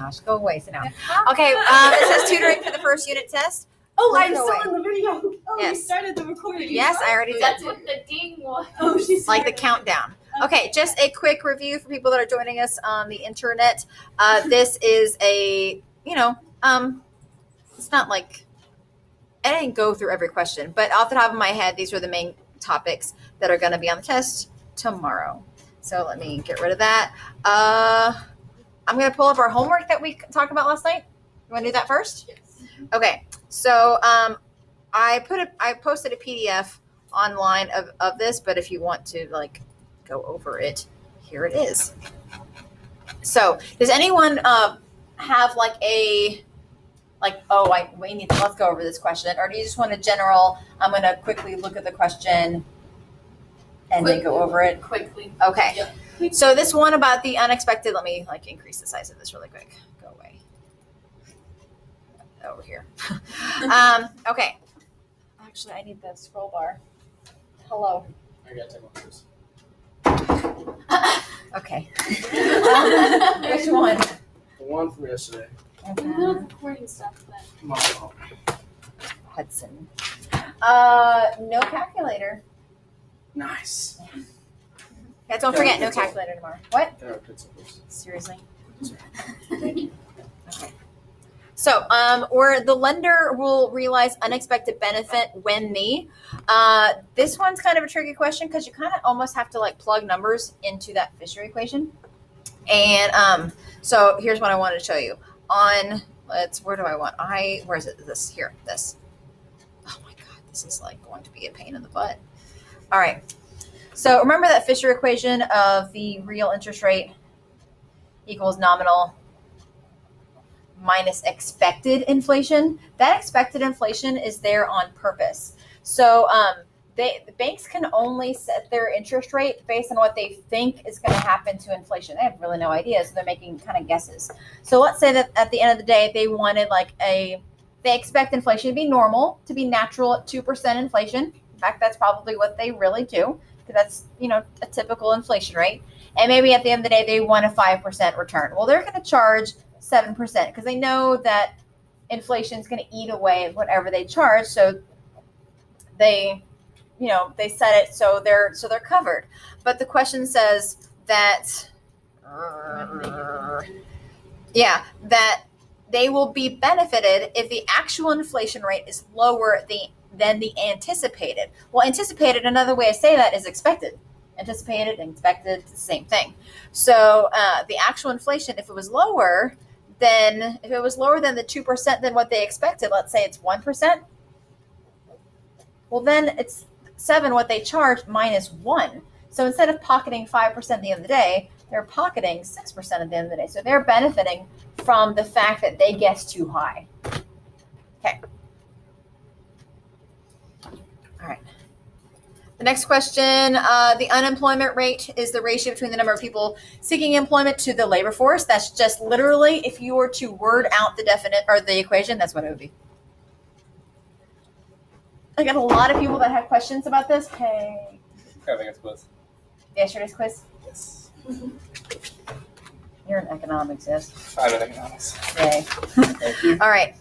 gosh, go away, sit down. Okay, it says tutoring for the first unit test. Oh, I'm still in the video. Oh, yes. We started the recording. Yes, I already did. That's what the ding was. Oh, she's like the countdown. Okay, just a quick review for people that are joining us on the internet. This is a, it's not like, I didn't go through every question, but off the top of my head, these are the main topics that are going to be on the test tomorrow. So let me get rid of that. I'm going to pull up our homework that we talked about last night. You want to do that first? Yes. Okay. So I posted a PDF online of this, but if you want to go over it, here it is. So does anyone have let's go over this question, or do you just want a general, I'm going to quickly look at the question and then go over it? Quickly. Okay. Yep. So this one about the unexpected, let me increase the size of this really quick. Go away. Over here. Okay. Actually, I need the scroll bar. Hello. I got to take one first. Okay. Which one? The one from yesterday. Okay. I'm not recording stuff, but. Come on. Hudson. No calculator. Nice. Yeah, don't forget, no calculator tomorrow. What? Can I have a pencil, please? Seriously? Thank you. Okay. So, or the lender will realize unexpected benefit when this one's kind of a tricky question because you kind of almost have to plug numbers into that Fisher equation. And so here's what I wanted to show you. Where do I want? Where is it? This here, this. Oh my God, this is going to be a pain in the butt. All right. So remember that Fisher equation of the real interest rate equals nominal minus expected inflation. That expected inflation is there on purpose. So the banks can only set their interest rate based on what they think is going to happen to inflation. They have really no idea, so they're making kind of guesses. So let's say that at the end of the day, they wanted they expect inflation to be normal, to be natural at 2% inflation. In fact, that's probably what they really do, because that's, a typical inflation rate. And maybe at the end of the day, they want a 5% return. Well, they're going to charge 7% because they know that inflation is going to eat away at whatever they charge. So they set it so they're covered. But the question says that that they will be benefited if the actual inflation rate is lower than the anticipated. Well, anticipated, another way to say that is expected. Anticipated and expected, it's the same thing. So the actual inflation, if it was lower than the 2% than what they expected, let's say it's 1%, well, then it's 7 what they charged minus 1. So instead of pocketing 5% at the end of the day, they're pocketing 6% at the end of the day. So they're benefiting from the fact that they guessed too high. Okay. All right. The next question, the unemployment rate is the ratio between the number of people seeking employment to the labor force. That's just literally, if you were to word out the the equation, that's what it would be. I got a lot of people that have questions about this. Hey. Having a quiz. Yesterday's quiz? Yes. You're in economics, yes? I'm in economics. Yay. Thank you. All right.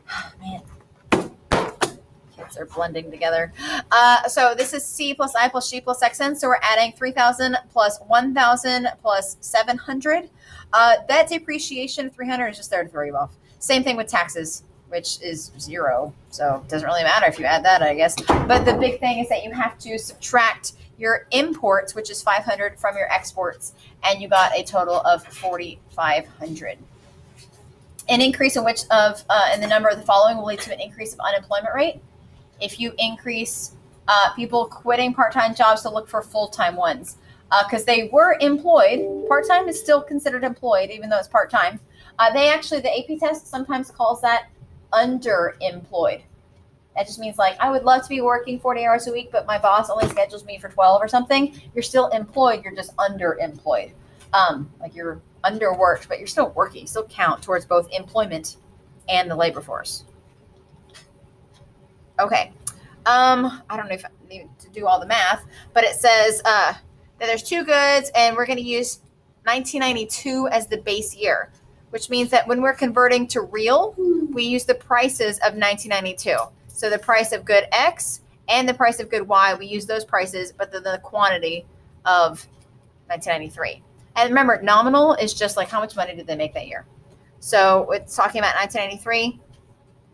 Oh, man. Kids are blending together. So this is C plus I plus G plus XN. So we're adding 3,000 plus 1,000 plus 700. That depreciation of 300 is just there to throw you off. Same thing with taxes, which is 0. So it doesn't really matter if you add that, I guess. But the big thing is that you have to subtract your imports, which is 500, from your exports, and you got a total of 4,500. An increase in in the number of the following will lead to an increase of unemployment rate. If you increase people quitting part-time jobs to look for full-time ones, because they were employed. Part-time is still considered employed, even though it's part-time. The AP test sometimes calls that underemployed. That just means I would love to be working 40 hours a week, but my boss only schedules me for 12 or something. You're still employed. You're just underemployed. You're underworked, but you're still working. You still count towards both employment and the labor force. Okay. I don't know if I need to do all the math, but it says that there's two goods, and we're going to use 1992 as the base year. which means that when we're converting to real, we use the prices of 1992. So the price of good X and the price of good Y, we use those prices, but the quantity of 1993. And remember, nominal is just like how much money did they make that year. So it's talking about 1993.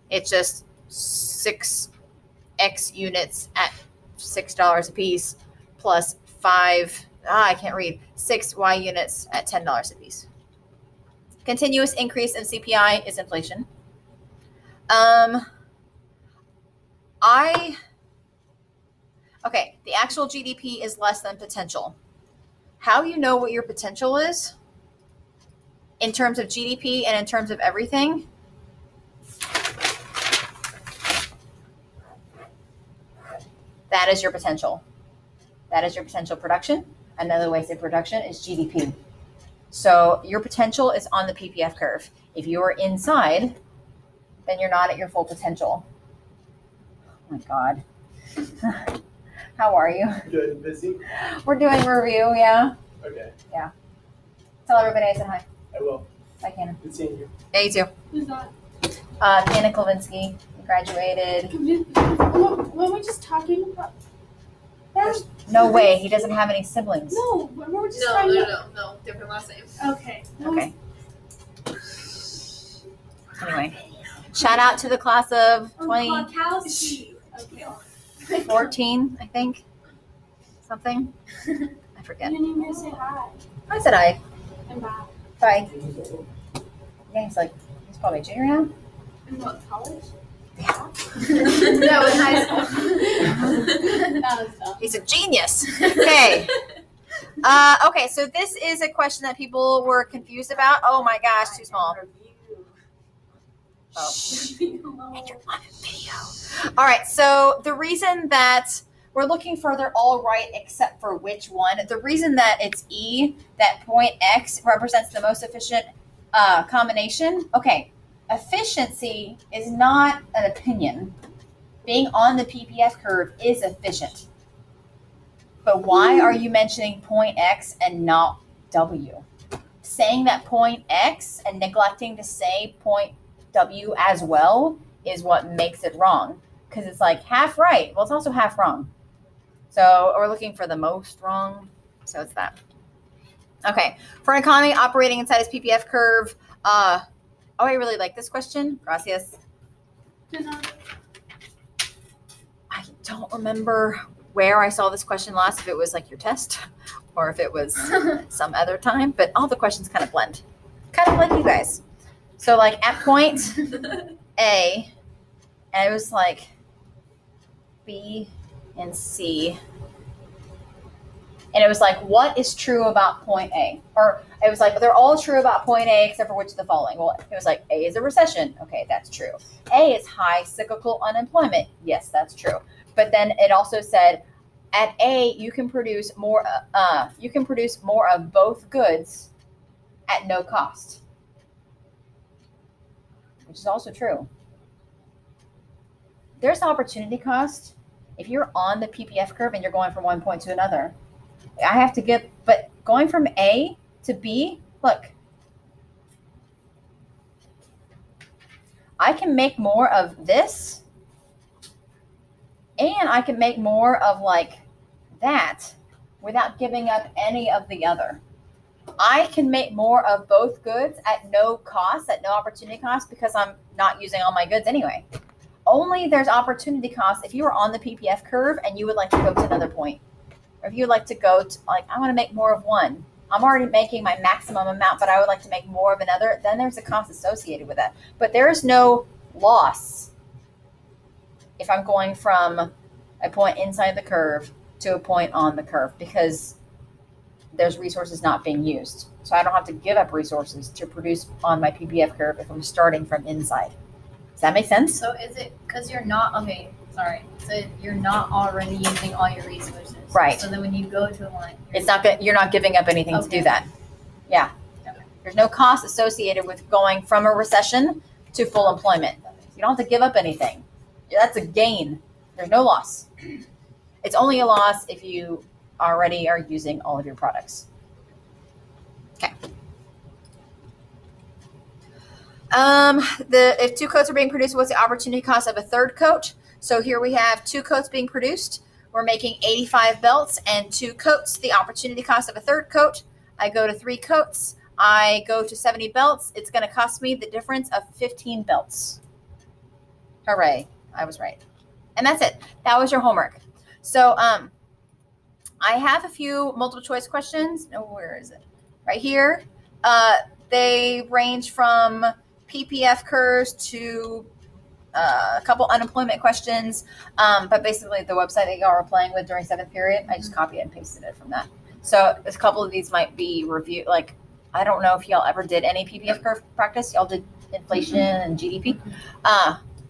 It's just 6 X units at $6 a piece plus 5, I can't read, 6 Y units at $10 a piece. Continuous increase in CPI is inflation. Okay, the actual GDP is less than potential. How you know what your potential is in terms of GDP and in terms of everything? That is your potential. That is your potential production. Another way to say production is GDP. So your potential is on the PPF curve. If you're inside, then you're not at your full potential. Oh my God. How are you? Good. Busy? We're doing a review, yeah. Okay. Yeah. Tell everybody I said hi. I will. Bye, Cannon. Good seeing you. Yeah, you too. Who's that? Cannon Klavinsky graduated. Were we just talking about? No way. He doesn't have any siblings. No, we were just talking about. No. Different last name. Okay. Okay. Anyway, shout out to the class of 2014, I think. Something. I forget. You didn't even say hi. I said hi. And bye. Bye. Yeah, he's probably a junior now. In what, college? No, in high school. That was dumb. He's a genius. Okay. Okay, so this is a question that people were confused about. Oh my gosh, too small. Oh. And you're on a video. All right, so the reason that we're looking for they're all right except for which one, the reason that it's E, that point X represents the most efficient combination. Okay, efficiency is not an opinion. Being on the PPF curve is efficient. But why are you mentioning point X and not W? Saying that point X and neglecting to say point W as well is what makes it wrong. Because it's like half right. Well, it's also half wrong. So we're looking for the most wrong. So it's that. Okay. For an economy operating inside its PPF curve. Oh, I really like this question. Gracias. I don't remember where I saw this question last, if it was like your test or if it was some other time, but all the questions kind of blend. Kind of like you guys. So like at point A, and it was like B and C. And it was like, what is true about point A? Or it was like, they're all true about point A except for which of the following. Well, it was like, A is a recession. Okay, that's true. A is high cyclical unemployment. Yes, that's true. But then it also said, at A, you can produce more of both goods at no cost, which is also true. There's opportunity cost. If you're on the PPF curve and you're going from one point to another, I have to get, but going from A to B, look, I can make more of this and I can make more of like that without giving up any of the other. I can make more of both goods at no cost, at no opportunity cost, because I'm not using all my goods anyway. Only there's opportunity cost if you are on the PPF curve and you would like to go to another point. Or if you would like to go to, like, I want to make more of one. I'm already making my maximum amount, but I would like to make more of another. Then there's a cost associated with that. But there is no loss if I'm going from a point inside the curve to a point on the curve, because there's resources not being used. So I don't have to give up resources to produce on my PPF curve if I'm starting from inside. Does that make sense? So is it because you're not, okay, sorry. So you're not already using all your resources. Right. So then when you go to a line, It's not good. You're not giving up anything to do that. Yeah. Okay. There's no cost associated with going from a recession to full employment. You don't have to give up anything. That's a gain. There's no loss. It's only a loss if you already are using all of your products. Okay. If 2 coats are being produced, what's the opportunity cost of a 3rd coat? So here we have 2 coats being produced. We're making 85 belts and 2 coats. The opportunity cost of a 3rd coat. I go to 3 coats. I go to 70 belts. It's going to cost me the difference of 15 belts. Hooray. I was right. And that's it. That was your homework. So I have a few multiple choice questions. Oh, where is it? Right here. They range from PPF curves to a couple unemployment questions. But basically the website that y'all were playing with during 7th period, I just copied and pasted it from that. So a couple of these might be reviewed. Like, I don't know if y'all ever did any PPF curve practice. Y'all did inflation and GDP.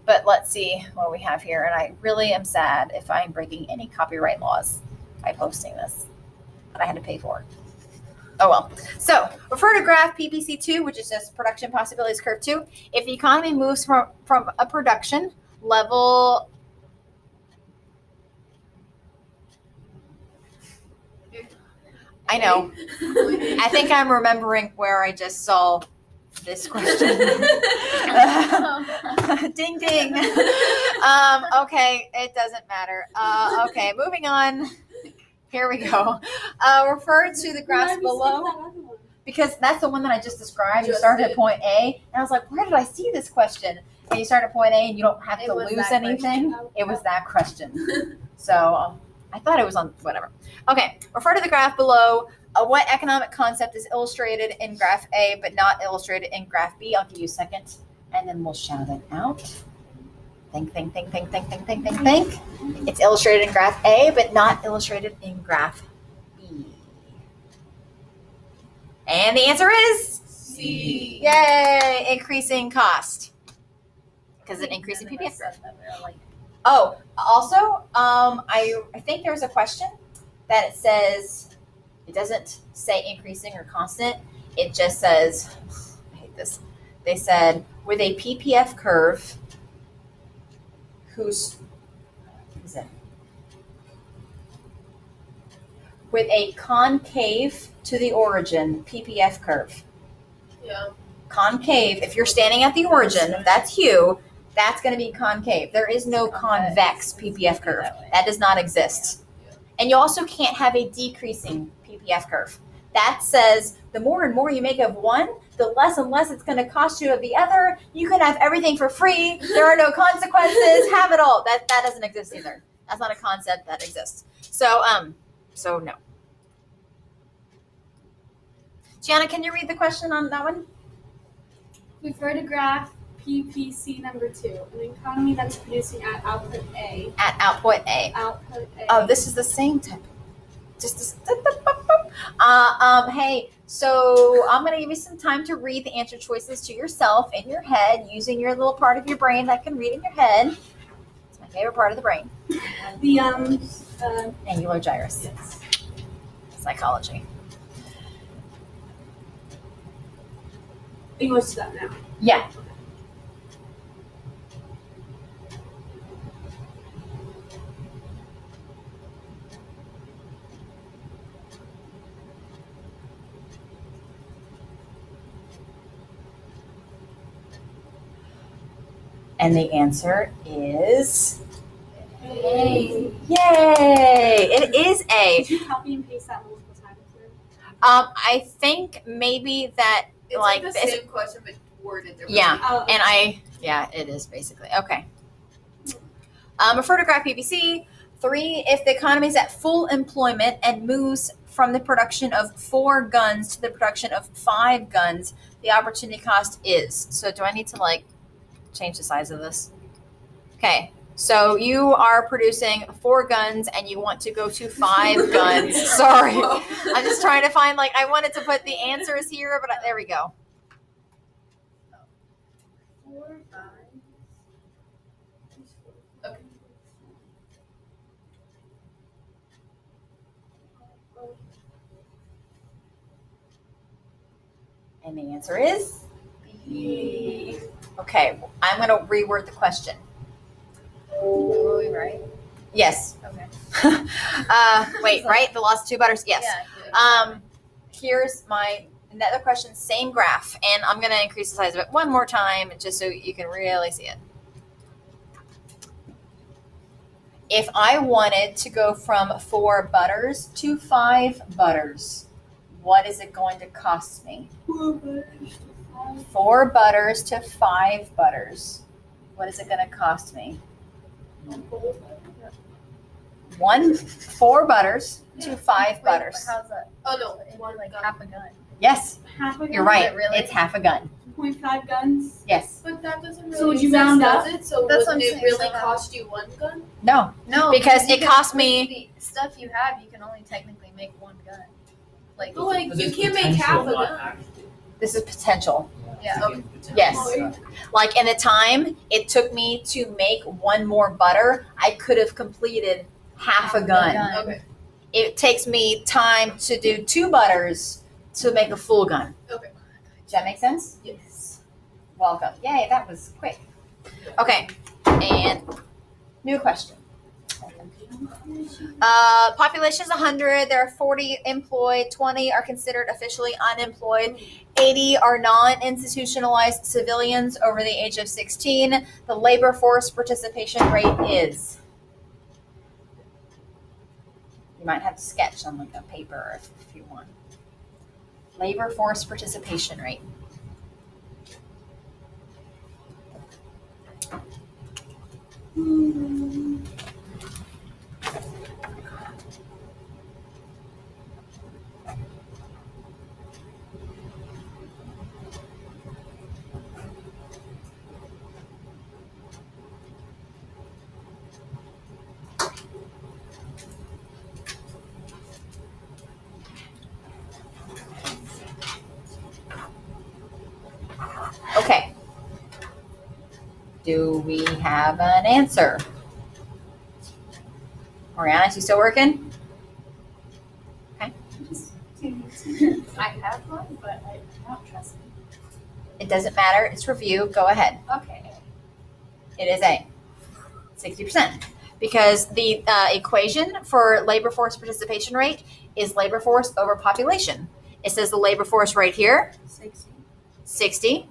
But let's see what we have here. And I really am sad if I'm breaking any copyright laws by posting this that I had to pay for. Oh, well. So refer to graph PPC2, which is just production possibilities curve 2. If the economy moves from a production level, I know. I think I'm remembering where I just saw this question. Ding, ding. Okay, it doesn't matter. Okay, moving on. Here we go. Refer to the graphs below. Because that's the one that I just described. You started at point A, and I was like, where did I see this question? And you start at point A, and you don't have to lose anything. It was that question. So I thought it was on whatever. Okay, refer to the graph below. What economic concept is illustrated in graph A but not illustrated in graph B? I'll give you a second, and then we'll shout it out. Think. It's illustrated in graph A but not illustrated in graph B. And the answer is C. Yay! Increasing cost. Because an increasing PPF curve. Oh, also, I think there's a question that it says, it doesn't say increasing or constant. It just says, I hate this. They said, with a PPF curve, with a concave to the origin PPF curve. Yeah. Concave, if you're standing at the origin, that's you, that's going to be concave. There is no convex PPF curve. That does not exist. And you also can't have a decreasing PPF curve. That says the more and more you make of one, the less and less it's going to cost you of the other. You can have everything for free. There are no consequences. Have it all. That doesn't exist either. That's not a concept that exists. So no. Gianna, can you read the question on that one? Refer to graph PPC number 2, an economy that is producing at output A. At output A. Output A. Oh, this is the same type. Just this. Hey, so I'm going to give you some time to read the answer choices to yourself in your head using your little part of your brain that can read in your head. It's my favorite part of the brain. The Angular gyrus. Yes. Psychology. It goes to that now. Yeah. And the answer is A. Yay! It is A. Did you copy and paste that multiple times? I think maybe that It's like the this, same question but worded differently. yeah, Oh, and yeah, it is basically okay. Refer to graph PPC 3. If the economy is at full employment and moves from the production of 4 guns to the production of 5 guns, the opportunity cost is. So do I need to like change the size of this? Okay. So you are producing 4 guns and you want to go to 5 guns. Sorry. I'm just trying to find, like, I wanted to put the answers here, but there we go. 4, 5. Okay. And the answer is B. Okay. I'm going to reword the question. Were we right? Yes. Okay. Wait, right? The lost 2 butters? Yes. Yeah. Here's my Another question, same graph, and I'm going to increase the size of it one more time just so you can really see it. If I wanted to go from 4 butters to 5 butters, what is it going to cost me? 4 butters to 5 butters. What is it going to cost me? 4 butters to 5 butters. How's that? Oh no, It's one like gun. half a gun. Yes, Half a gun. you're right. Really? It's half a gun. 0.5 guns. Yes. But that doesn't really So would make you sense, round does up? it? So That's what wouldn't I'm it saying, really so cost you 1 gun? No. No, Because you it can- cost with me- the stuff you have. You can only technically make 1 gun. Like, But like, But you there's can't make potential, half a not gun. actual. This is potential. yeah. Okay. Potential. Yes. Like in the time it took me to make 1 more butter, I could have completed half a gun. Okay. It takes me time to do 2 butters to make a full gun. Okay. Does that make sense? Yes. Welcome. Yay, that was quick. Okay, and new question. Population is 100. There are 40 employed. 20 are considered officially unemployed. 80 are non-institutionalized civilians over the age of 16. The labor force participation rate is. You might have to sketch on like a paper if you want. Labor force participation rate. Okay. Do we have an answer? Oriana, is you still working? I have one, but I don't trust it. It doesn't matter. It's review. Go ahead. Okay. It is A. 60%. Because the equation for labor force participation rate is labor force over population. It says the labor force right here, 60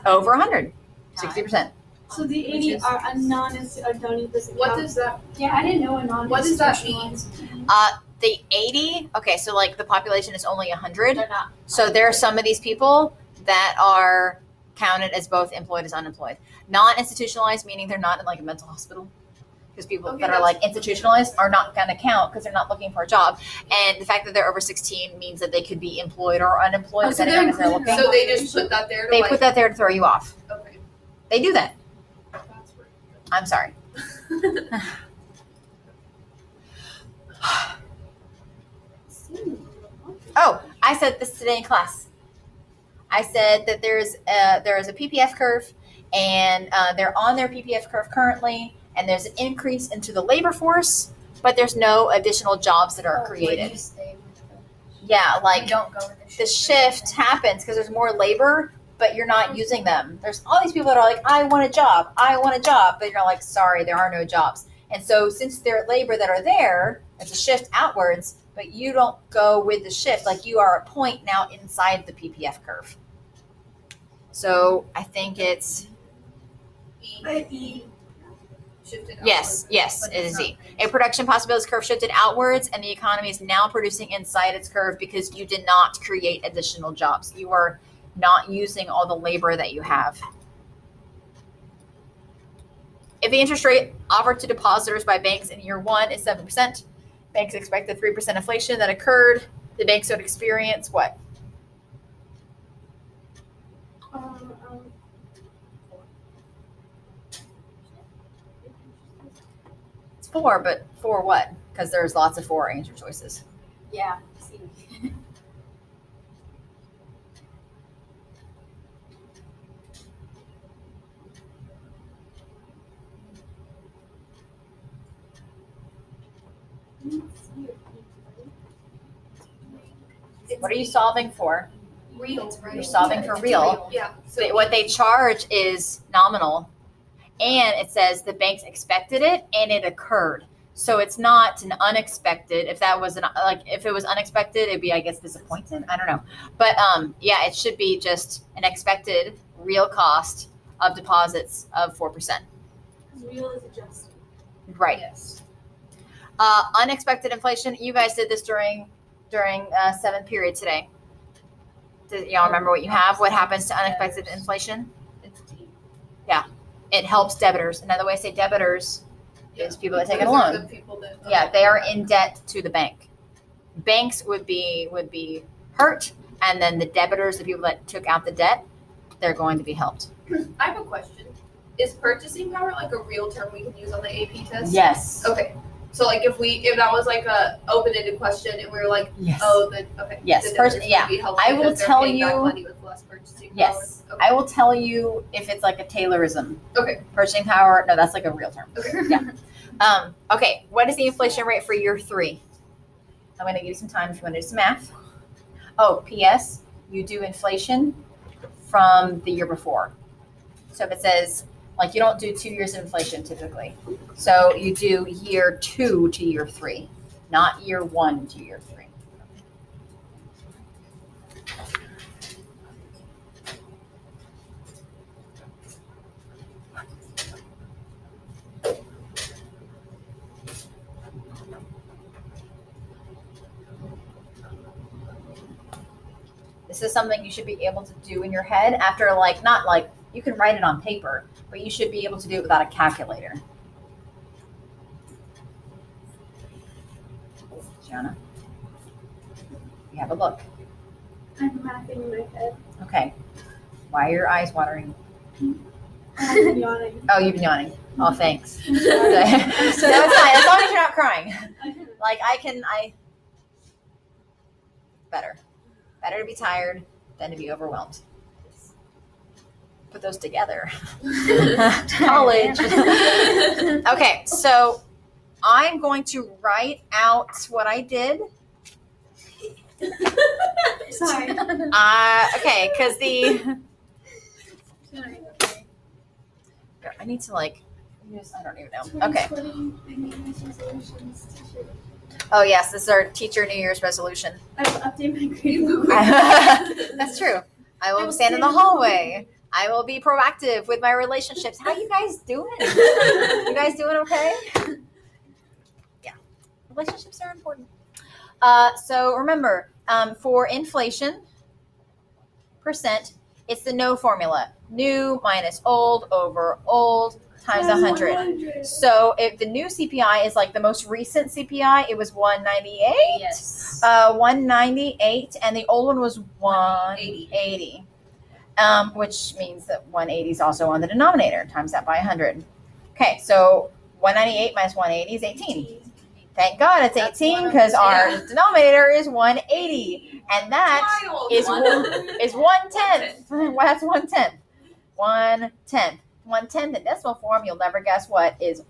over 100. 60%. So the 80 are a non-institutional. What does that? Yeah, I didn't know a non. What does that mean? The 80, okay, so like the population is only 100. They're not. So there are some of these people that are counted as both employed as unemployed. Non-institutionalized, meaning they're not in like a mental hospital. Because people Okay, that are that's- like institutionalized are not going to count because they're not looking for a job. And the fact that they're over 16 means that they could be employed or unemployed. Oh, so depending on they're if they're included looking. So they just put that there to They like. put that there to throw you off. Okay. They do that. That's weird. I'm sorry. Oh, I said this today in class. I said that there is a PPF curve, and they're on their PPF curve currently, and there's an increase into the labor force, but there's no additional jobs that are created. You stay with Yeah, you like don't go with the shift happens because there's more labor, but you're not using them. There's all these people that are like, I want a job, but you're like, sorry, there are no jobs. And so since they're labor that are there, it's a shift outwards, but you don't go with the shift. Like you are a point now inside the PPF curve. So I think it's, Shifted yes, But it it's is E. not A production possibilities curve shifted outwards, and the economy is now producing inside its curve because you did not create additional jobs. You are not using all the labor that you have. If the interest rate offered to depositors by banks in year 1 is 7%, banks expect the 3% inflation that occurred. The banks would experience what? It's 4, but 4 what? Because there's lots of 4 answer choices. Yeah. See. What are you solving for? Real. You're solving for real. Yeah. So what they charge is nominal, and it says the banks expected it and it occurred. So it's not an unexpected. If that was if it was unexpected, it'd be, I guess, disappointed. I don't know. But yeah, it should be just an expected real cost of deposits of 4%. Because real is adjusted. Right. Yes. Unexpected inflation. You guys did this during 7th period today. Do y'all remember what you have? What happens to unexpected inflation? It's deep. It helps debitors. Another way to say debitors is people that take a Those are loan. the people that, Yeah, they are in debt to the bank. Banks would be hurt, and then the debitors, the people that took out the debt, they're going to be helped. I have a question. Is purchasing power like a real term we can use on the AP test? Yes. Okay. So like if that was like a open-ended question and we were like, Yes. Yes. the First, debtors yeah. would be helped I will because they're tell paying back you- money with less purchasing power. Yes. Okay. I will tell you if it's like a Taylorism. Okay. Purchasing power. No, that's like a real term. Okay. Yeah. Okay. What is the inflation rate for year 3? I'm going to give you some time if you want to do some math. Oh, P.S. You do inflation from the year before. So if it says, like, you don't do 2 years of inflation typically. So you do year 2 to year 3, not year 1 to year 3. This is something you should be able to do in your head after, not like you can write it on paper, but you should be able to do it without a calculator. Gianna, you have a look. I'm mathing in my head. Okay. Why are your eyes watering? I'm yawning. Oh, you've been yawning. Oh, thanks. So it's fine, as long as you're not crying. Like Better to be tired than to be overwhelmed. Put those together. College. Okay, so I'm going to write out what I did. Sorry. Okay, because Sorry. I need to I don't even know. Okay. 2020 New Year's resolutions t-shirt. Oh yes, this is our teacher New Year's resolution. I will update my gradebook. That's true. I will stand in the hallway. I will be proactive with my relationships. How you guys doing? You guys doing okay? Yeah. Relationships are important. So remember, for inflation percent, it's the no formula. New minus old over old times 100. So if the new CPI is like the most recent CPI, it was 198. Yes. 198, and the old one was 180. Which means that 180 is also on the denominator. Times that by 100. Okay, so 198 minus 180 is 18. Thank God it's 18 because our denominator is 180, and that is 1/10. Well, that's 1/10. 1/10. 1/10 in decimal form, you'll never guess what is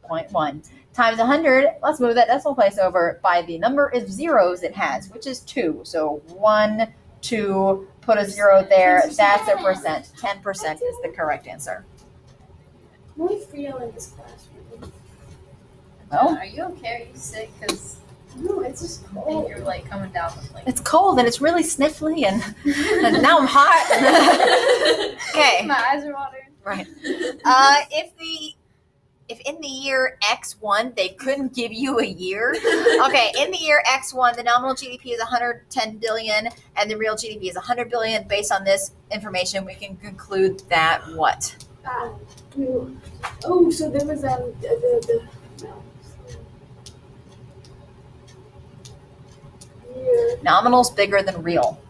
0.1 times 100. Let's move that decimal place over by the number of zeros it has, which is 2. So 1, 2, put a 0 there. That's a percent. 10% is the correct answer. Muy frío in this classroom. Oh, Are you okay? Are you sick? Because No, it's just cold. you're like coming down with like. it's cold and it's really sniffly, and now I'm hot. Okay. My eyes are watering. Right. If in the year X1 they couldn't give you a year, okay, in the year X1 the nominal GDP is 110 billion and the real GDP is 100 billion. Based on this information, we can conclude that what? Oh, so there was the no. Year. Nominal's bigger than real.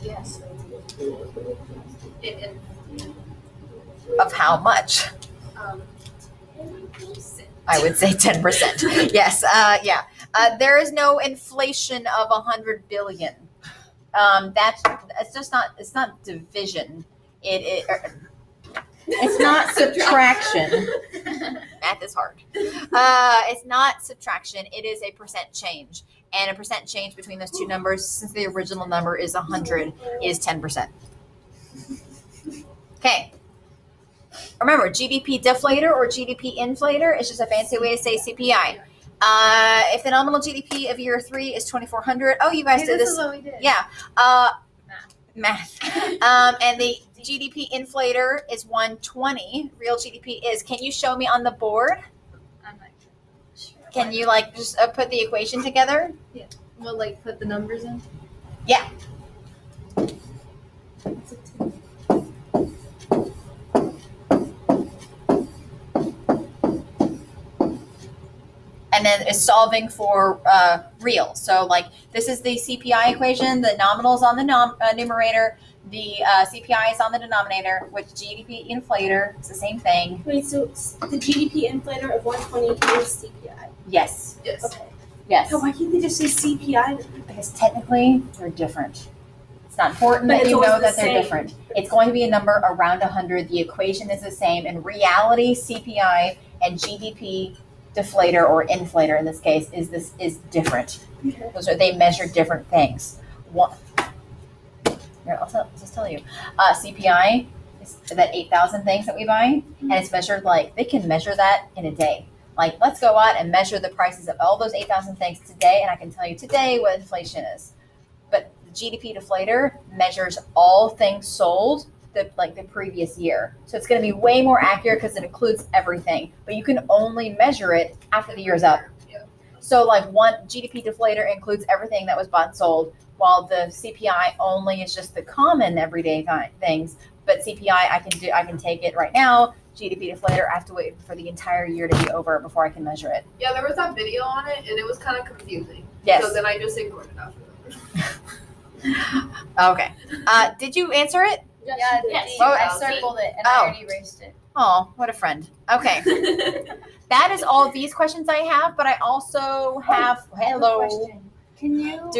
Yes. And Of how much? 10%. I would say 10%. Yes. Yeah. There is no inflation of 100 billion. It's not division. It's not subtraction. Math is hard. It's not subtraction. It is a percent change. And a percent change between those two numbers, since the original number is 100, is 10%. Okay. Remember, GDP deflator or GDP inflator is just a fancy way to say CPI. If the nominal GDP of year 3 is 2,400, oh, you guys did This this. is what we did. Yeah. Math. And the GDP inflator is 120. Real GDP is. Can you show me on the board? I'm not sure. Can you just put the equation together? We'll put the numbers in. Yeah. And then it's solving for real. So this is the CPI equation. The nominal is on the numerator. The CPI is on the denominator. With GDP inflator, it's the same thing. Wait, so the GDP inflator of 120 is CPI? Yes. Yes. Okay. Yes. So why can't they just say CPI? Because technically they're different. It's not important But that it's you always know the that they're same. different. It's going to be a number around 100. The equation is the same. In reality, CPI and GDP deflator or inflator in this case is different. Okay. They measure different things. Here, I'll just tell you. CPI is that 8,000 things that we buy, and it's measured they can measure that in a day. Let's go out and measure the prices of all those 8,000 things today, and I can tell you today what inflation is. But the GDP deflator measures all things sold the previous year. So it's going to be way more accurate because it includes everything. But you can only measure it after the year is up. Yeah. So one GDP deflator includes everything that was bought and sold, while the CPI only is just the common everyday things. But CPI, I can take it right now. GDP deflator, I have to wait for the entire year to be over before I can measure it. Yeah, there was that video on it, and it was kind of confusing. Yes. So then I just ignored it after that. Okay. Did you answer it? Yeah, Yes. I circled it and I Oh. already erased it. Oh, what a friend. Okay. That is all these questions I have, but I also have, hello, Question. Can you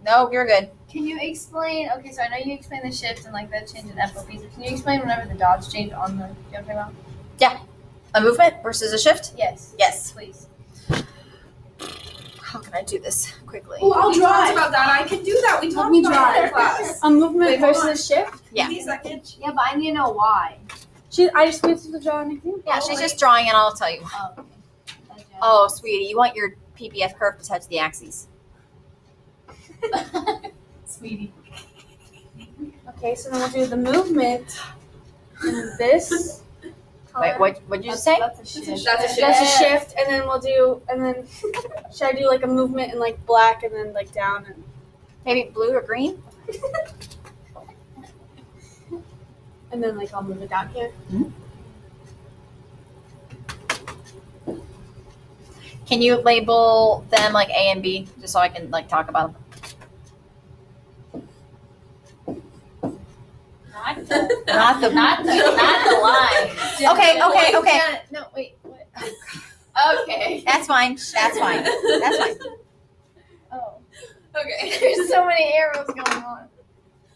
no, you're good. Can you explain? Okay, so I know you explained the shift and the change in FOBs. But can you explain whenever the dots change on the? You know what I'm talking about? A movement versus a shift? Yes. Yes. Please. How can I do this quickly? Oh, I'll We talked drive. about that. I can do that. We talked me about that in drive. class. A movement Wait, hold versus on. a shift? Yeah. 50 seconds. Yeah, but I need to know why. I just waited to draw anything. Yeah, she's just drawing and I'll tell you. Oh. Okay. Oh, sweetie, you want your PPF curve to touch the axes. Sweetie. Okay, so then we'll do the movement in this. Wait, what'd you just say? That's a shift. That's a shift. That's a shift, and then should I do a movement in black and then down and Maybe blue or green? then I'll move it down here. Can you label them A and B just so I can talk about them? Not the line. Okay. No, wait. What? Okay. That's fine. That's fine. Oh. Okay. There's so many arrows going on.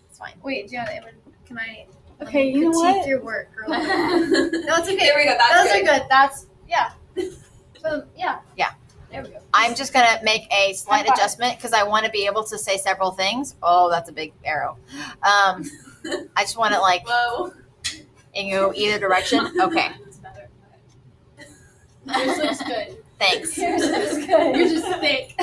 It's fine. Wait, Gianna, can I Okay, you know critique what? your work, girl? no, it's okay. There we go. That's Those good. are good. That's So yeah. Yeah. There we go. I'm just going to make a slight High five. adjustment because I want to be able to say several things. Oh, that's a big arrow. I just want it Whoa. in either direction. Okay. It's better. Yours looks good. Thanks. Yours is good. You're just thick.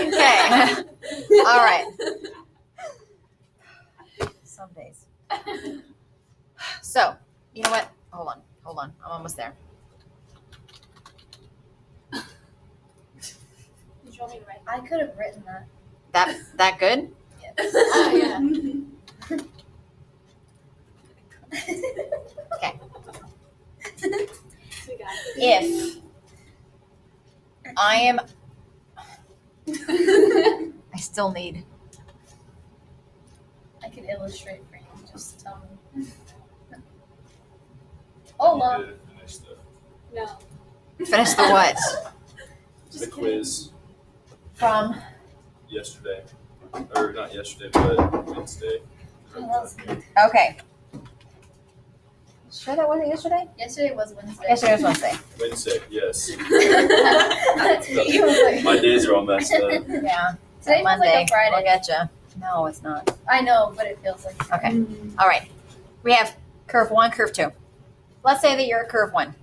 Okay. All right. Some days. So, you know what? Hold on. I'm almost there. Did you want me to write? I could have written that. That good? Oh yeah. Okay. We got it. If I am, I still need. I could illustrate for you. Just tell me. Hold You on. did finish No. Finish the what? the quiz From yesterday. Or not yesterday, but Wednesday. okay. Sure, that wasn't yesterday. Yesterday was Wednesday. Yesterday was Wednesday. Wednesday, yes. That's me. My days are all messed up. Yeah. Today was Monday. like a Friday. We'll get you. No, it's not. I know, but it feels like. Okay. All right. We have curve 1, curve 2. Let's say that you're at curve 1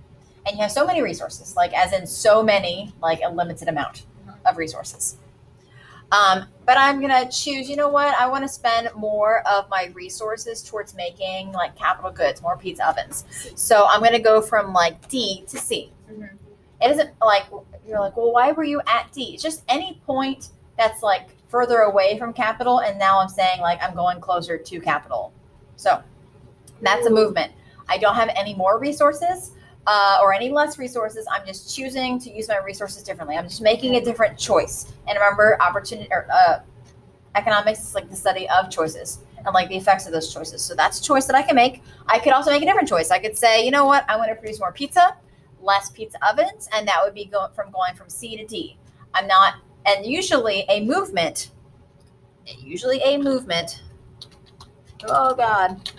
and you have so many resources, like as in so many, like a limited amount of resources. But I'm going to choose, you know what? I want to spend more of my resources towards making like capital goods, more pizza ovens. So I'm going to go from like D to C. Mhm. It isn't like, you're like, well, why were you at D? It's just any point that's like further away from capital. And now I'm saying like, I'm going closer to capital. So that's a movement. I don't have any more resources or any less resources. I'm just choosing to use my resources differently. I'm just making a different choice. And remember, economics is like the study of choices and like the effects of those choices. So that's a choice that I can make. I could also make a different choice. I could say, you know what? I want to produce more pizza, less pizza ovens, and that would be going from C to D. I'm not, and usually a movement. Oh God.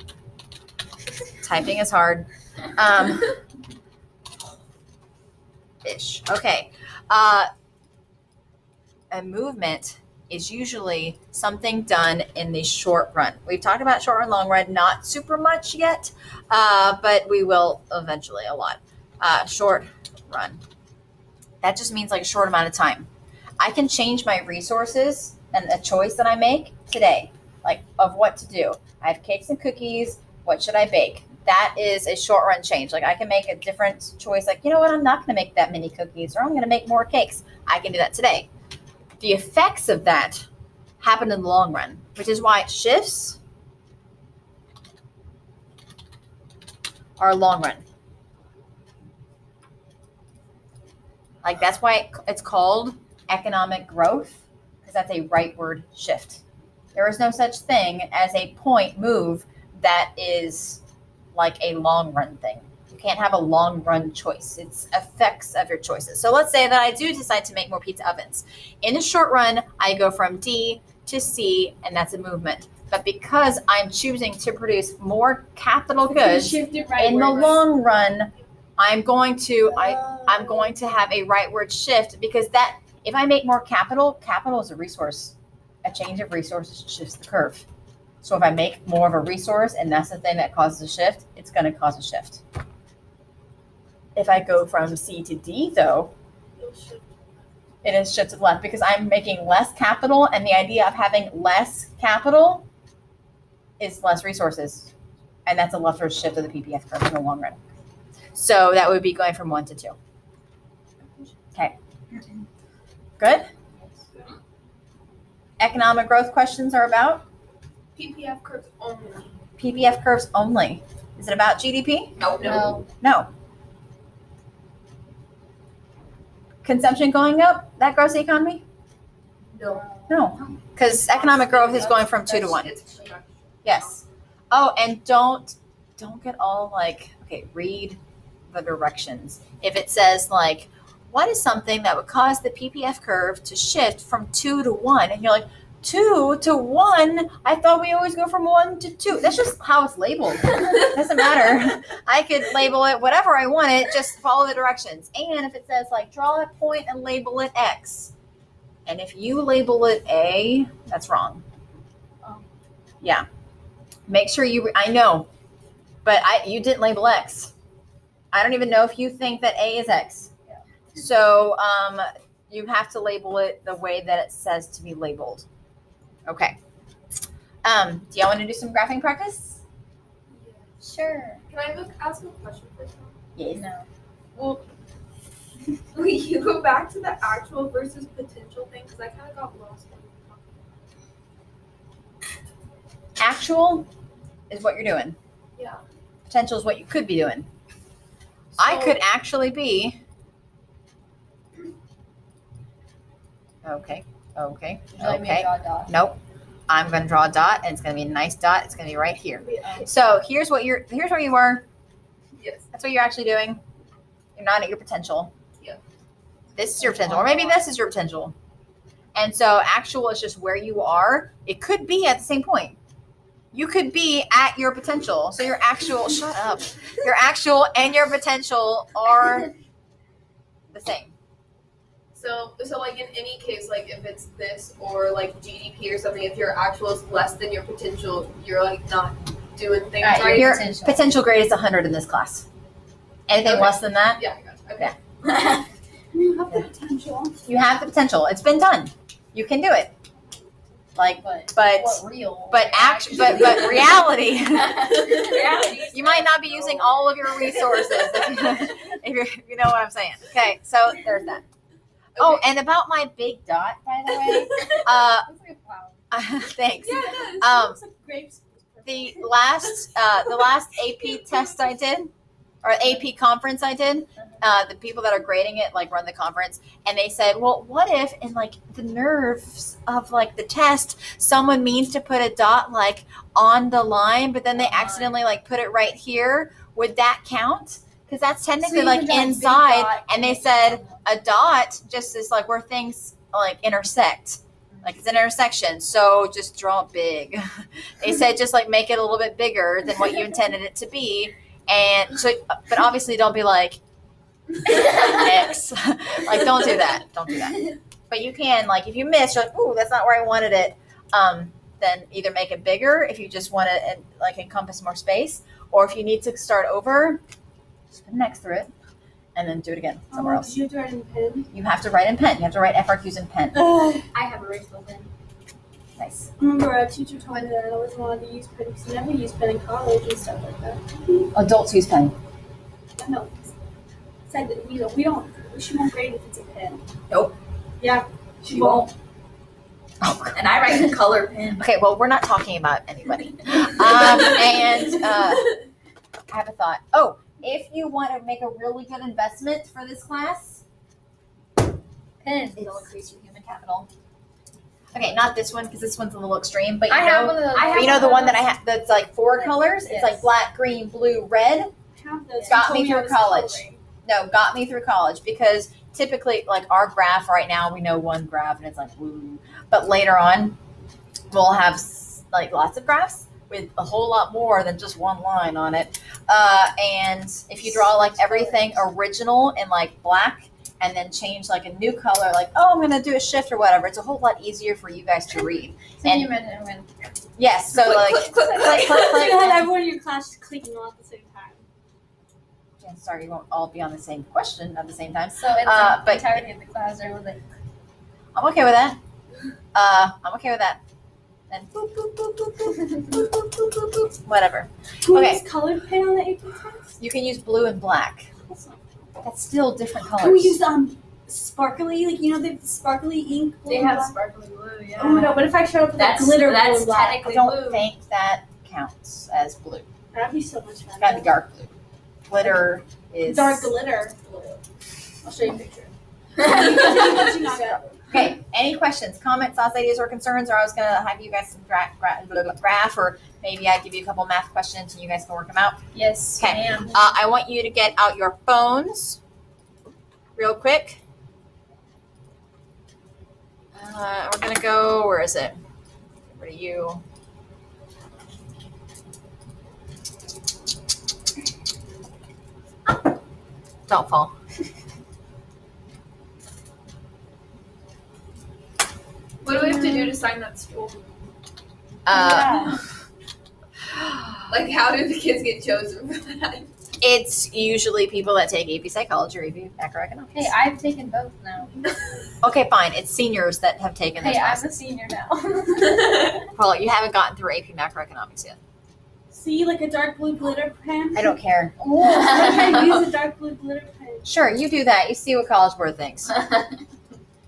Typing is hard. Ish. Okay. A movement is usually something done in the short run. We've talked about short run, long run, not super much yet, but we will eventually a lot. Short run. That just means like a short amount of time. I can change my resources and a choice that I make today, like of what to do. I have cakes and cookies. What should I bake? That is a short run change. Like I can make a different choice. Like, you know what? I'm not going to make that many cookies or I'm going to make more cakes. I can do that today. The effects of that happen in the long run, which is why shifts are long run. Like that's why it's called economic growth, because that's a rightward shift. There is no such thing as a point move that is like a long run thing. You can't have a long run choice. It's effects of your choices. So let's say that I do decide to make more pizza ovens. In the short run, I go from D to C, and that's a movement. But because I'm choosing to produce more capital goods in the long run, I'm going to have a rightward shift, because that if I make more capital is a resource. A change of resources shifts the curve. So if I make more of a resource and that's the thing that causes a shift, it's going to cause a shift. If I go from C to D, though, it is shifted left because I'm making less capital, and the idea of having less capital is less resources. And that's a leftward shift of the PPF curve in the long run. So that would be going from 1 to 2. Okay. Good? Economic growth questions are about? PPF curves only. PPF curves only. Is it about GDP? No. No. Consumption going up, that grows the economy? No. Because economic growth is going from 2 to 1. It's production. Yes. Oh, and don't get all like, okay, read the directions. If it says like, what is something that would cause the PPF curve to shift from 2 to 1? And you're like, 2 to 1? I thought we always go from 1 to 2. That's just how it's labeled. Doesn't matter. I could label it whatever I want it, just follow the directions. And if it says like, draw a point and label it X. And if you label it A, that's wrong. Oh. Yeah. Make sure I know, but you didn't label X. I don't even know if you think that A is X. Yeah. So you have to label it the way that it says to be labeled. Okay. Do y'all want to do some graphing practice? Sure. Can I ask a question first? Yes. No. Well, will you go back to the actual versus potential thing? Because I kind of got lost. Actual is what you're doing. Yeah. Potential is what you could be doing. I could actually be. Okay. Would you like me to draw a dot? Nope. I'm going to draw a dot, and it's going to be a nice dot. It's going to be right here. So here's where you were. Yes. That's what you're actually doing. You're not at your potential. Yeah. This is your potential, or maybe this is your potential. And so actual is just where you are. It could be at the same point. You could be at your potential. So your actual, shut up. Your actual and your potential are the same. So like in any case, like if it's this or like GDP or something, if your actual is less than your potential, you're like not doing things Right, right. Your potential. potential grade is 100 in this class. Anything Okay. less than that, Yeah, I gotcha. Okay. You have the potential. you have the potential. It's been done. You can do it. Like, But but what real? but reality. You might not be using all of your resources if you know what I'm saying. Okay, so there's that. Oh, and about my big dot, by the way. It's like a flower. Thanks. Yeah, it does. Um, Looks like grapes. the last AP test I did, or AP conference I did, the people that are grading it like run the conference, and they said, well, what if in like the nerves of like the test, someone means to put a dot like on the line, but then they accidentally like put it right here? Would that count? Because that's technically you like could draw a big inside. dot And they said a dot just is like where things like intersect. Like it's an intersection, so just draw big. They said just like make it a little bit bigger than what you intended it to be, and so. But obviously, don't be like X. Like don't do that. Don't do that. But you can like if you miss, you're like, ooh, that's not where I wanted it. Then either make it bigger if you just want to like encompass more space, or if you need to start over, just put an X through it, and then do it again somewhere else. You have to write in pen. You have to write in pen. You have to write FRQs in pen. I I have a erasable pen. Nice. remember a teacher told me that I always wanted to use pen because you never use pen in college and stuff like that. Adults use pen. No, said that we don't. She won't grade if it's a pen. Nope. Yeah, she She won't. Oh. And I write in color pen. Okay, well, we're not talking about anybody. And I have a thought. Oh, if you want to make a really good investment for this class, Pen. it'll increase your human capital. Okay, not this one because this one's a little extreme, but you I know, have one of those. but you know the one that I have that's like 4 colors. It's Yes. like black, green, blue, red. I have those. Got She me told through I was college. coloring. No, got me through college because typically, like our graph right now, we know one graph and it's like woo. But later on, we'll have like lots of graphs with a whole lot more than just one line on it. And if you draw like everything original in like black and then change like a new color, like, oh, I'm going to do a shift or whatever, it's a whole lot easier for you guys to read. So And- you mentioned when. Yes, so Click, like, click, click, click, click, You click. had everyone in your class clicking all at the same time. Yeah, sorry, you won't all be on the same question at the same time. So it's but- the entirety of the class, or was it? I'm okay with that. I'm okay with that. And boop, boop, boop, boop, boop, boop, boop, boop, boop, boop, whatever. Who Okay. used colored pen on the AP test? You can use blue and black. That's still different colors. Who used sparkly, like you know the sparkly ink? blue They and have black? sparkly blue. Yeah. Oh no! What if I showed up with That's a glitter blue that's and black? I technically don't blue. think that counts as blue. That'd be so much fun. It's gotta be dark blue. Glitter is Dark glitter blue. I'll show you a picture. Okay. Any questions, comments, thoughts, ideas, or concerns? Or I was gonna have you guys some graph, or maybe I give you a couple math questions and you guys can work them out. Yes, Okay. ma'am. I want you to get out your phones real quick. We're gonna go. Where is it? Where are you? Don't fall. What do we have to do to sign that stool? Like, how do the kids get chosen for that? It's usually people that take AP Psychology or AP Macroeconomics. Hey, I've taken both now. Okay, fine. It's seniors that have taken those Hey, I'm classes. a senior now. Well, you haven't gotten through AP Macroeconomics yet. See, like a dark blue glitter pen. I don't care. What if I use a dark blue glitter pen? Sure, you do that. You see what College Board thinks. They're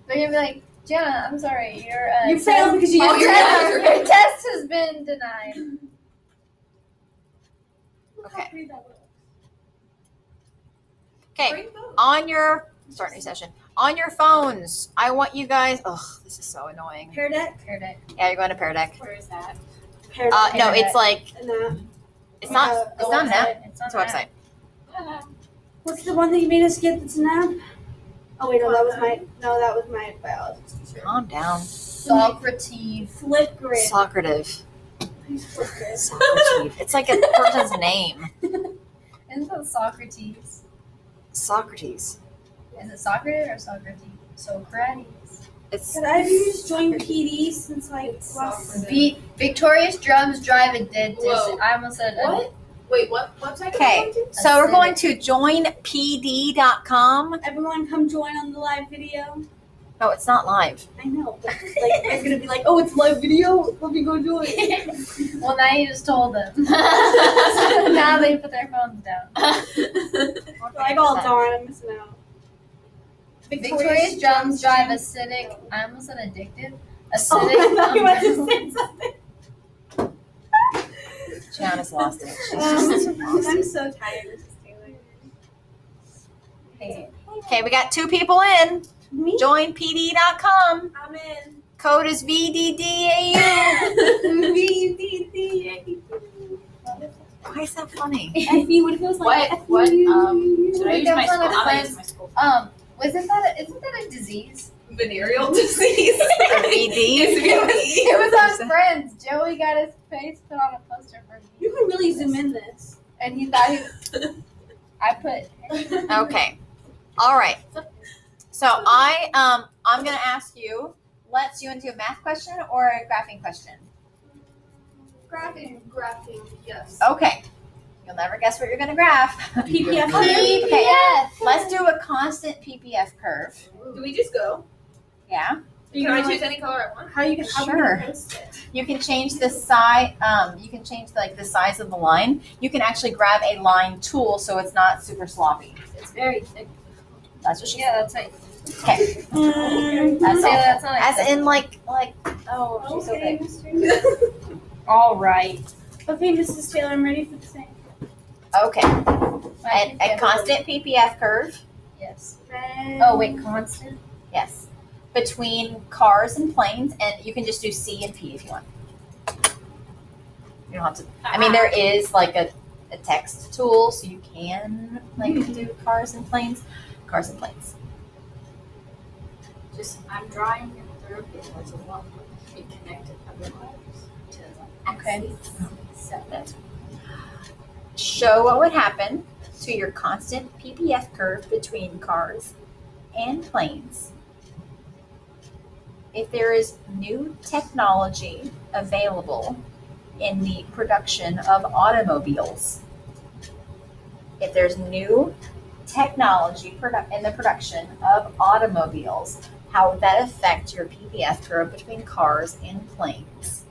gonna be like, Jenna, I'm sorry, your You failed because you Oh, used you're glitter. not. your test has been denied. Look how Okay. pretty that looks. Okay, Bring both. on your start new session. On your phones, I want you guys. Ugh, this is so annoying. Pear deck. Heard it. Yeah, you're going to Pear Deck. Where is that? Pear deck. No, it's like And that. it's not. It's not an app. It's It's on a website. What's the one that you made us get that's an app? Oh wait, no, that was my biology teacher. Calm down. Socrates. Flipgrid. Socrative. Who's Flipgrid? Socrative. It's like a person's name. Isn't that Socrates? Socrates. Is it Socrates or Socrates? Socrates. It's Could I just join PD since like last? Victorious drums drive a dead Whoa. distance. I almost said What? Wait, what website? okay. So we're going to joinpd.com. Everyone come join on the live video. No, it's not live. I know, but like it's gonna be like, oh, it's live video. Let me go join. Well, now you just told them. So now they put their phones down. Like, oh darn, I'm missing out. Victorious drums drive acidic. I almost said addictive. Acidic. Oh, I thought you were about to say something. Gianna's lost it. She's just lost I'm it. so tired. This is Taylor. Okay, we got 2 people in. Me? Joinpd.com. I'm in. Code is VDDAU. Why is that funny? Effie, what if it was like What? Effie? Should I use my school? I'm gonna use my school. Isn't that a disease? Venereal disease. VD. It was on Friends. Joey got his face put on a poster for You can really zoom in this. and he thought I put. Okay. All right. So I'm gonna ask you. Let's you want to do a math question or a graphing question? Graphing, yes. Okay. You'll never guess what you're gonna graph. PPF. Okay. Let's do a constant PPF curve. Do we just go? Yeah. Can I choose any color I want? How you can Sure. post it? You can change the size. You can change the size of the line. You can actually grab a line tool so it's not super sloppy. It's very thick. That's what she Yeah, that's right. said. Okay. That's all. that's not As in like oh she's so Okay, big. Mr. all right. Okay, Mrs. Taylor, I'm ready for the same. Okay. A constant PPF curve. Yes. Red. Oh wait, constant. Yes. Between cars and planes, and you can just do C and P if you want. You don't have to. I mean, there is like a text tool, so you can do cars and planes. Cars and planes. Just, I'm drawing it through because of what we connected otherwise to Okay. separate. Show what would happen to your constant PPF curve between cars and planes if there is new technology available in the production of automobiles. If there's new technology in the production of automobiles, how would that affect your PPF curve between cars and planes?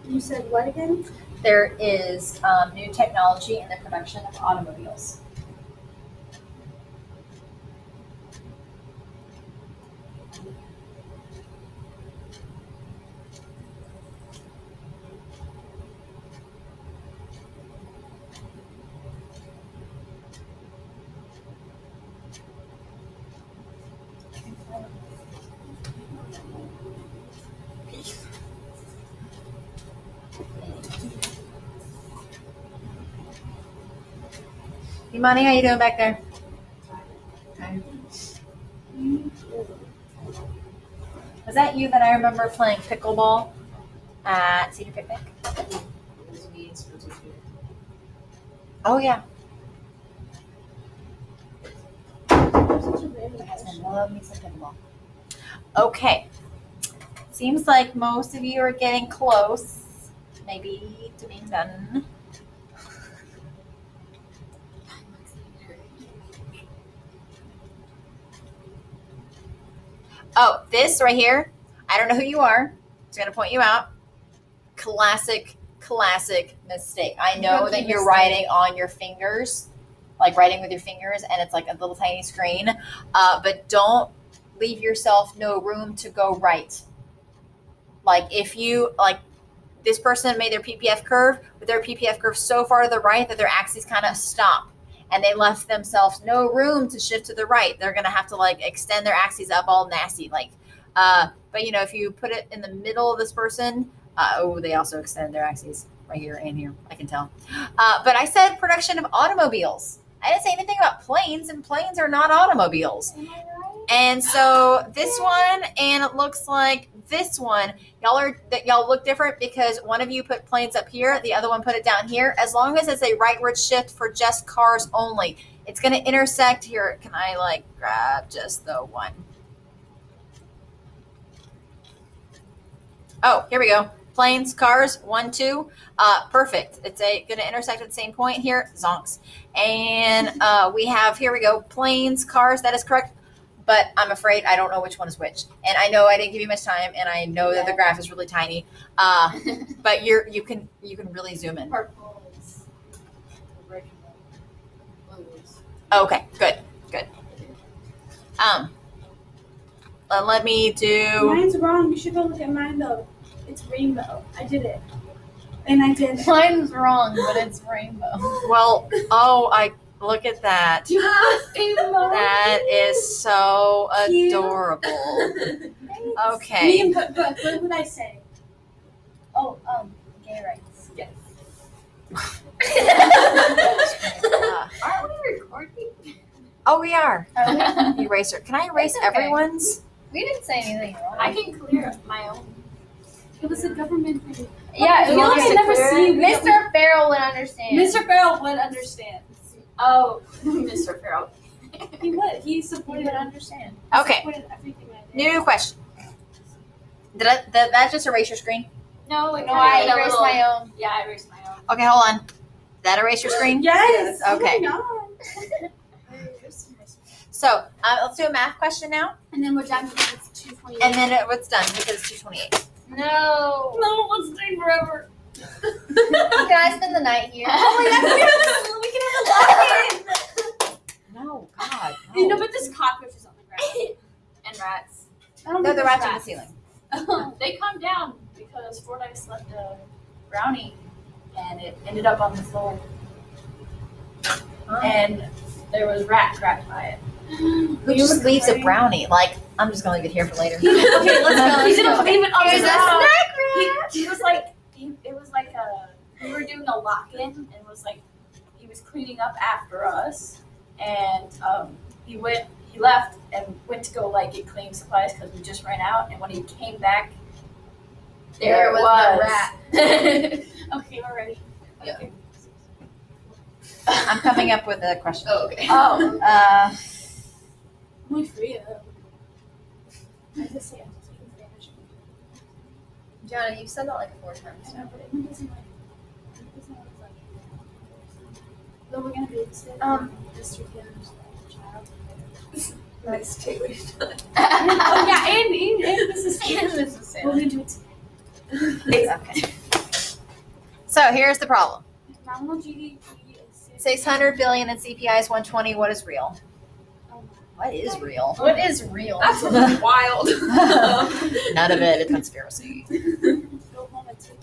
You said what again? There is new technology in the production of automobiles. Imani, how you doing back there? Okay. Was that you that I remember playing pickleball at Cedar Picnic? Oh yeah. I love me some pickleball. Okay. Seems like most of you are getting close, maybe to being done. Oh, this right here, I don't know who you are. Just going to point you out. Classic mistake. I know that you're writing on your fingers, like writing with your fingers, and it's like a little tiny screen. But don't leave yourself no room to go right. Like if you, like this person made their PPF curve, but their PPF curve so far to the right that their axes kind of stop. and they left themselves no room to shift to the right. They're going to have to like extend their axes up all nasty. Like, but you know, if you put it in the middle of this person, they also extend their axes right here and here. I can tell. But I said production of automobiles. I didn't say anything about planes, and planes are not automobiles. Am I right? And so this one, and it looks like this one, y'all look different because one of you put planes up here, the other one put it down here. As long as it's a rightward shift for just cars only, it's going to intersect here. Can I like grab just the one? Oh, here we go. Planes, cars, 1, 2. Perfect. It's going to intersect at the same point here. Zonks. And we have, here we go, planes, cars. That is correct. But I'm afraid I don't know which one is which. And I know I didn't give you much time, and I know that the graph is really tiny. But you can really zoom in. Purple is original. Blue is Okay, good. Let me do. Mine's wrong. You should go look at mine though. It's rainbow. I did it. And I did. Mine's wrong, but it's rainbow. Well, I look at that. That is so Cute. adorable. Okay. But what would I say? Oh, gay rights. yes. Aren't we recording? Oh, we are. Oh, Eraser. Can I erase It's okay. everyone's? we didn't say anything wrong. I can clear up my own. It was a government thing. Yeah, I it feel like was I never see Mr. Farrell would understand. Mr. Farrell would understand. Oh, Mr. Farrell. He would. He He supported. would understand. Okay. Supported everything I did. New question. Did that just erase your screen? No, it No, kinda I did a erased little- my own. Yeah, I erased my own. Okay, hold on. Did that erase your screen? Yes. Okay. Oh my God. So let's do a math question now, And then we're done because it's 2:28. and then it's done because it's 2:28. No. No, let's stay forever. Can I spend the night here? Oh my God, we can have a lock-in. No, God. You know, but there's cockroaches on the ground. And rats. I don't No, think the there's rats on the ceiling. They come down because Fordyce left a brownie and it ended up on the floor. And there was rat trapped by it. Who just leaves a brownie? Like, I'm just gonna leave it here for later. Okay, let's go. He didn't leave it on Here's the a ground. snack He was like, it was like we were doing a lock-in and it was like, he was cleaning up after us and he left and went to go like get cleaning supplies because we just ran out, and when he came back, there it was was. the rat. Okay, we're ready. Okay. I'm coming up with a question. Oh, okay. Oh, Muy frío. I just say Spanish. Gianna, you've said that like 4 times. I know, but it doesn't like. It doesn't like. Though we're gonna be staying Mr. Taylor's child. Nice Taylor's done. Oh yeah, and this is And this is We'll Sam. do it. Okay. So here's the problem. Nominal GDP is 600 billion and CPI is 120. What is real? Oh What is real? What is real? That's wild. None of it is conspiracy. my. Go home and take.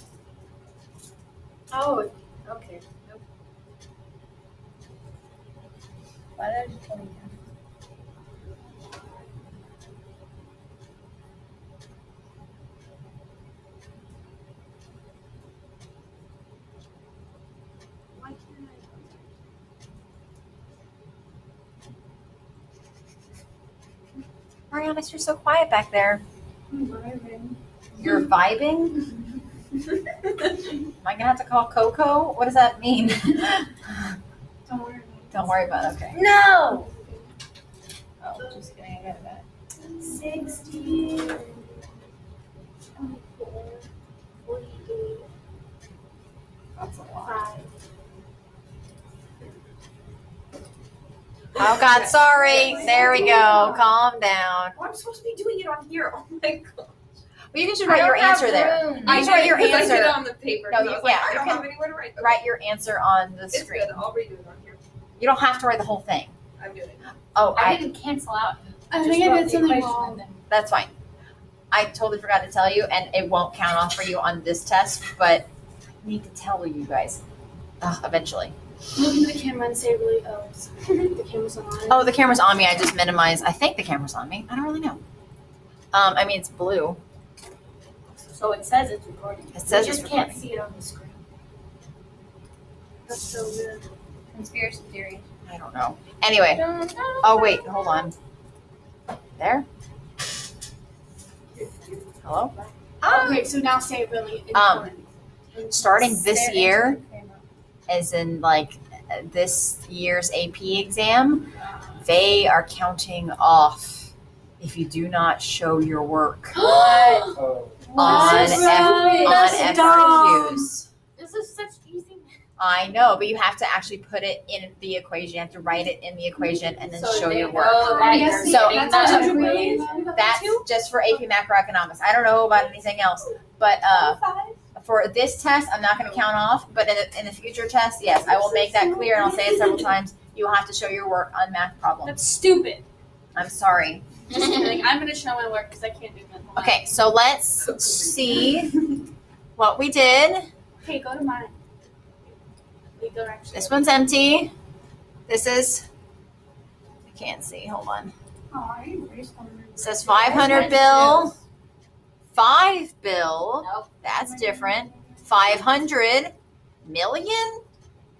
oh, okay. Why did I just tell you? Why can't Marianas, you're so quiet back there. I'm driving. You're vibing? Am I gonna have to call Coco? What does that mean? Don't worry about it. Don't worry about it. Okay. No! Oh, just kidding. I got that. 60. 24. 48. That's a lot. 5. Oh God, sorry. There we go. Calm down. Oh, I'm supposed to be doing it on here. Oh my god. Well, you can just write your answer there. Room. I write your did, 'cause I answer. did it on the paper. No, and I you- was like, yeah, I you don't can have anywhere to write. Okay. Write your answer on the It's screen. good. I'll redo it on here. You don't have to write the whole thing. I'm doing it. Oh, I didn't cancel out. I Just think I wrote did the something equation wrong. and then- that's fine. I totally forgot to tell you, and it won't count off for you on this test, but I need to tell you guys eventually. Look into the camera and say really, the camera's on. Oh, the camera's on me. I just minimized. I think the camera's on me. I don't really know. I mean, it's blue. So it says it's recording. It says you it's just can't recording. see it on the screen. That's so good. Conspiracy theory. I don't know. Anyway. Oh, wait. Hold on. There? Hello? Okay, so now say really Um, important. Starting this Stare year, into the camera. as in like this year's AP exam, they are counting off if you do not show your work Oh. on That's FRQs. This is such easy. I know, but you have to actually put it in the equation. You have to write it in the equation and then So show they your work. know that Yes, you're so getting that's that really- way. That's just for AP macroeconomics. I don't know about anything else, but for this test, I'm not going to count off. But in the future test, yes, I will make that clear, and I'll say it several times. You will have to show your work on math problems. That's stupid. I'm sorry. Just kidding. I'm gonna show my work because I can't do that. Okay, so let's see what we did. Okay, go to mine. Wait, go actually. This one's empty. This is, I can't see. Hold on. Oh, I erased one. It says 500 bill. 5 bill. Nope. That's different. 500 million?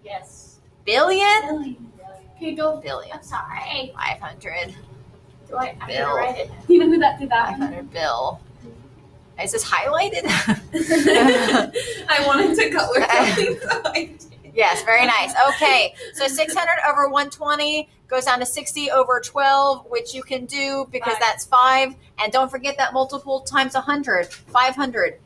Yes. Billion? Okay, go. Billion. I'm sorry. 500. Do I'm Bill. gonna write it. You know who that did that one? 500 bill. Is this highlighted? I wanted to color something, so I did. Yes, very nice. Okay, so 600 over 120 goes down to 60 over 12, which you can do because Five. that's 5. And don't forget that multiple times 100, 500.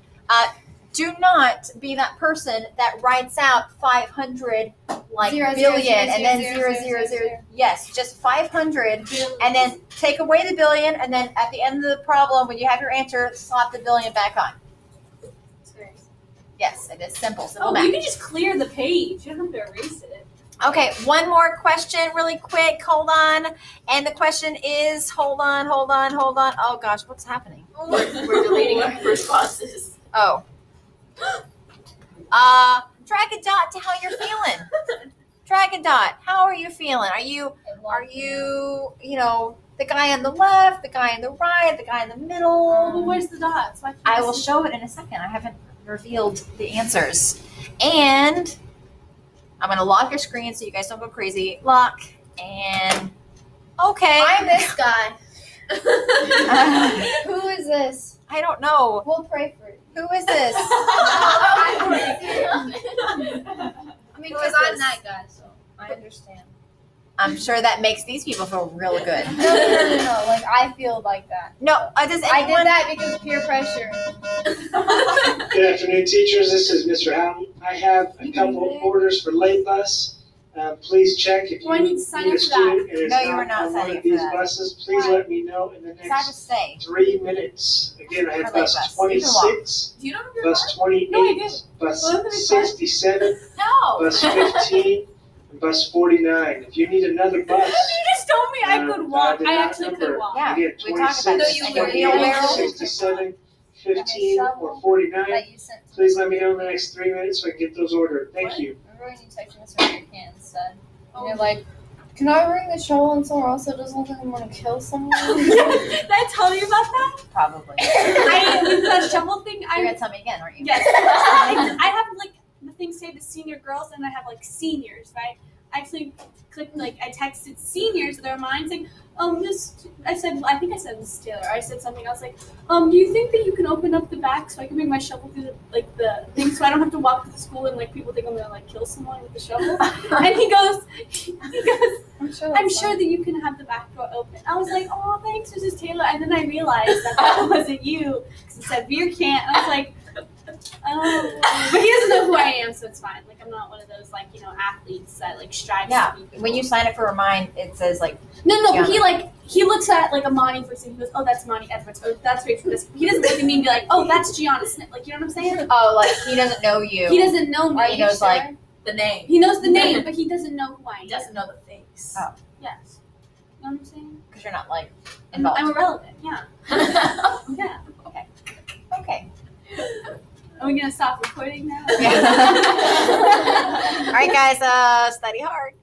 Do not be that person that writes out 500 like Zero, zero, billion zero, and then zero, 0, zero, 0, 0. zero. Yes, just 500 and then take away the billion and then at the end of the problem when you have your answer, slap the billion back on. Yes, it is simple Oh, math. you can just clear the page. You don't have to erase it. Okay, one more question really quick. Hold on. And the question is, hold on. Oh gosh, what's happening? We're deleting our responses. Oh. Drag a dot to how you're feeling. Drag a dot. How are you feeling? Are you, the guy on the left, the guy on the right, the guy in the middle? Well, where's the dots? Why can't I will see? show it in a second. I haven't revealed the answers. And I'm going to lock your screen so you guys don't go crazy. Lock. And okay. I'm this guy. Who is this? I don't know. We'll pray for it. Who is this? I mean, Who because is I'm this? that guy, so I understand. I'm sure that makes these people feel real good. No. Like, I feel like that. No, does I anyone? did that because of peer pressure. Good afternoon, teachers. This is Mr. Houghton. I have a couple of orders for late bus. Please check if Do I need to sign need a up for that? student and it's No, you are not not on one signing of up for these that. buses. Please Why? let me know in the Because I have to next stay. 3 minutes. Again, I have For late bus bus. You can walk. 26, Do you know your bus 28, No, I didn't. bus Well, let me try. 67, No. bus 15, and bus 49. If you need another bus, You just told me I could walk. did I not actually could number. walk. Yeah, again, we talked about 26, this. No, And you your wheelbarrow. 67, 15, or 49. That you sent to Please let me know in the next 3 minutes so I can get those ordered. Thank you. Remember when you texted us with your hands said, and you're like, can I bring the shovel in somewhere else so it doesn't look like I'm going to kill someone? Did I tell you about that? Probably. With the shovel thing, You're I gonna tell me again, aren't you? yes. I have like the thing say the senior girls, and I have like seniors, right? I actually clicked I texted seniors their mind saying, I said Miss Taylor. I said something. I was like, do you think that you can open up the back so I can bring my shovel through the thing so I don't have to walk to the school and people think I'm gonna kill someone with the shovel? And he goes, I'm sure that you can have the back door open. I was like, oh, thanks, Mrs. Taylor. And then I realized that wasn't you because it said beer can. And I was like, oh, but he doesn't know who I am, so it's fine. I'm not one of those athletes that strives Yeah. to be. When you sign up for Remind, it says No, but Gianna. he looks at Amani first and he goes, oh, that's Monty Edwards. Oh, that's Rachel. He doesn't look at me and be like, oh, that's Gianna Smith. You know what I'm saying? oh, he doesn't know you. He doesn't know me. Are He you knows, sure? The name. He knows the name, but he doesn't know who I am. He doesn't know the face. Oh. Yes. You know what I'm saying? Because you're not involved. I'm irrelevant. Yeah. Yeah. Okay. Are we we gonna stop recording now? All right, guys, study hard.